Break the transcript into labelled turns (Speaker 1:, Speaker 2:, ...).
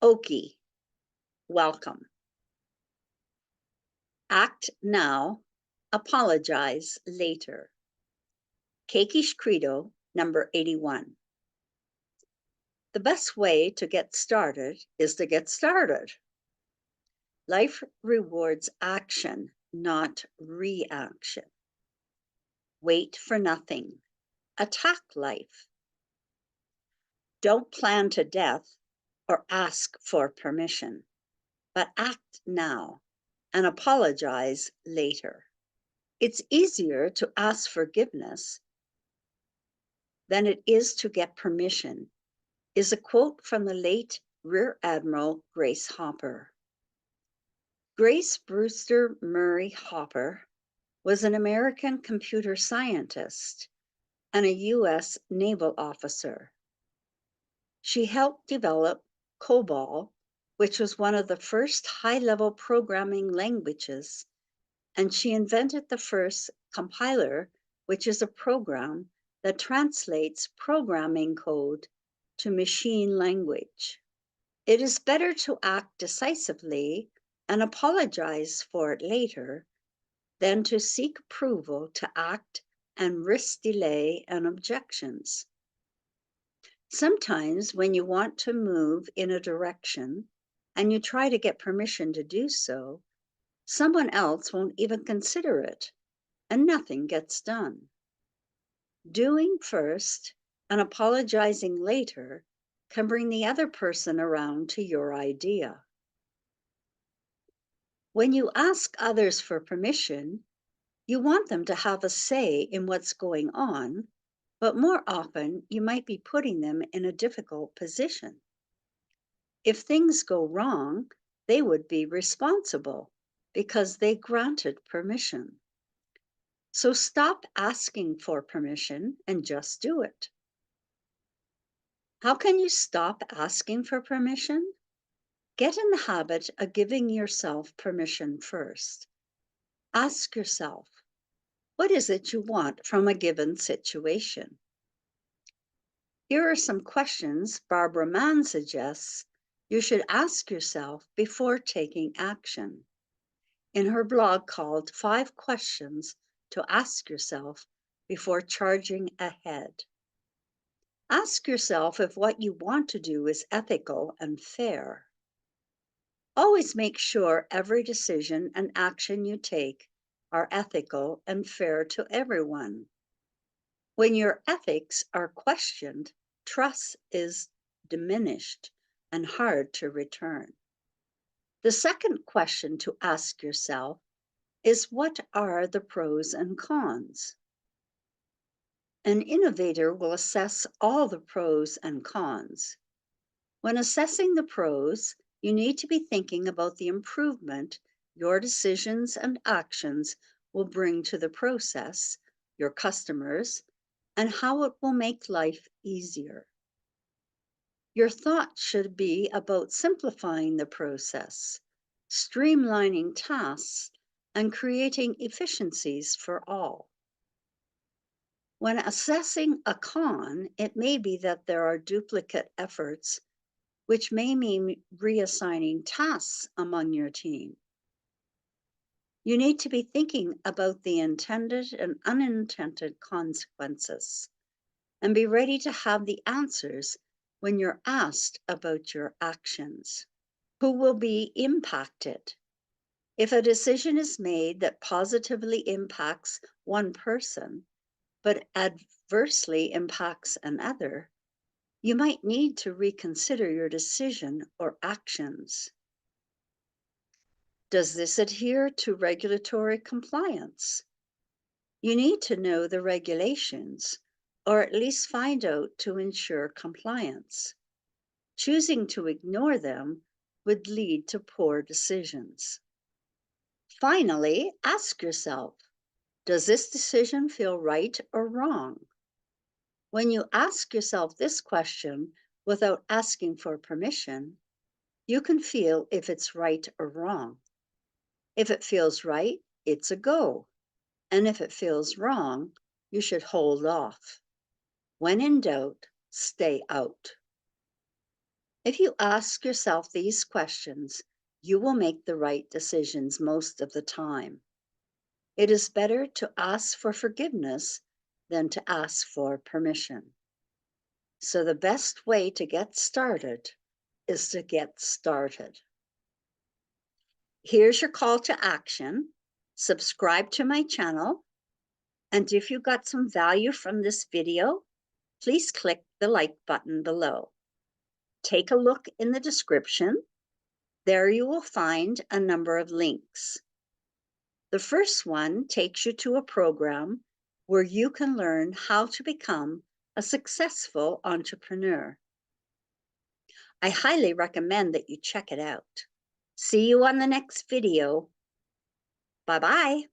Speaker 1: Okie, welcome. Act now, apologize later. Kekich Credo, number 81. The best way to get started is to get started. Life rewards action, not reaction. Wait for nothing. Attack life. Don't plan to death or ask for permission, but act now and apologize later. It's easier to ask forgiveness than it is to get permission, is a quote from the late Rear Admiral Grace Hopper. Grace Brewster Murray Hopper was an American computer scientist and a U.S. naval officer. She helped develop COBOL, which was one of the first high-level programming languages, and she invented the first compiler, which is a program that translates programming code to machine language. It is better to act decisively and apologize for it later than to seek approval to act and risk delay and objections. Sometimes when you want to move in a direction and you try to get permission to do so, someone else won't even consider it and nothing gets done. Doing first and apologizing later can bring the other person around to your idea. When you ask others for permission, you want them to have a say in what's going on, but more often you might be putting them in a difficult position. If things go wrong, they would be responsible because they granted permission. So stop asking for permission and just do it. How can you stop asking for permission? Get in the habit of giving yourself permission first. Ask yourself, what is it you want from a given situation? Here are some questions Barbara Mann suggests you should ask yourself before taking action. In her blog called 5 Questions to Ask Yourself Before Charging Ahead. Ask yourself if what you want to do is ethical and fair. Always make sure every decision and action you take are ethical and fair to everyone. When your ethics are questioned, trust is diminished and hard to return. The second question to ask yourself is, what are the pros and cons? An innovator will assess all the pros and cons. When assessing the pros, you need to be thinking about the improvement your decisions and actions will bring to the process, your customers, and how it will make life easier. Your thoughts should be about simplifying the process, streamlining tasks, and creating efficiencies for all. When assessing a con, it may be that there are duplicate efforts, which may mean reassigning tasks among your team. You need to be thinking about the intended and unintended consequences and be ready to have the answers when you're asked about your actions. Who will be impacted? If a decision is made that positively impacts one person, but adversely impacts another, you might need to reconsider your decision or actions. Does this adhere to regulatory compliance? You need to know the regulations, or at least find out to ensure compliance. Choosing to ignore them would lead to poor decisions. Finally, ask yourself, does this decision feel right or wrong? When you ask yourself this question without asking for permission, you can feel if it's right or wrong. If it feels right, it's a go. And if it feels wrong, you should hold off. When in doubt, stay out. If you ask yourself these questions, you will make the right decisions most of the time. It is better to ask for forgiveness than to ask for permission. So the best way to get started is to get started. Here's your call to action. Subscribe to my channel. And if you got some value from this video, please click the like button below. Take a look in the description. There you will find a number of links. The first one takes you to a program where you can learn how to become a successful entrepreneur. I highly recommend that you check it out. See you on the next video. Bye-bye.